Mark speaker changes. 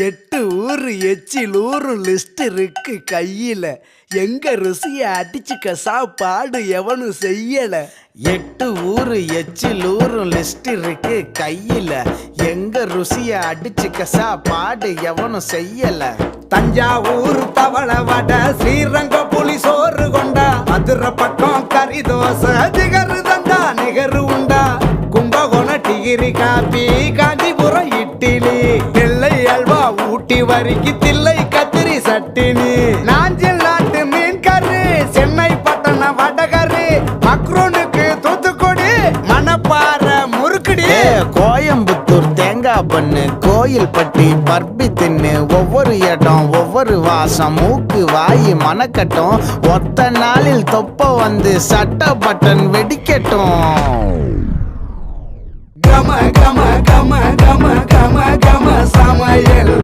Speaker 1: 8 ஊரு எச்சில் ஊரு லிஸ்ட் இருக்கு கையில. எங்க ருசிய அடிச்சுக்க சாப்பாடு எவனும் செய்யல.
Speaker 2: 8 ஊரு எச்சில் ஊரும் லிஸ்ட் இருக்கு கையில. எங்க ருசிய அடிச்சுக்க சாப்பாடு எவனும் செய்யல.
Speaker 3: தஞ்சாவூர் தவள வடை, ஸ்ரீரங்கம் புளி சோறு கொண்டா, மதுரை பக்கம் கறி தோசை, ஜிகரு தண்டா நிகரு உண்டா, கும்பகோணம் டிகிரி காப்பி, காஞ்சிபுரம் இட்லி, நெல்லை அல்வா ஊட்டி வரிக்கு தில்லை கத்திரி சட்டினி, நாஞ்சில் நாட்டு மீன் கறி, சென்னை பட்டணம் வடகறி, மக்ரூனுக்கு தூத்துக்குடி, மணப்பாறை முறுக்குடி,
Speaker 2: கோயம்புத்தூர் தேங்காய் பண்ணு, கோயில் பட்டி பர்பி தின்னு, ஒவ்வொரு இடம் ஒவ்வொரு வாசம், மூக்கு வாயி மணக்கட்டும், ஒத்த நாளில் தொப்ப வந்து சட்ட பட்டன் வெடிக்கட்டும்.
Speaker 3: கம கம கம கம கம கம சமையல்.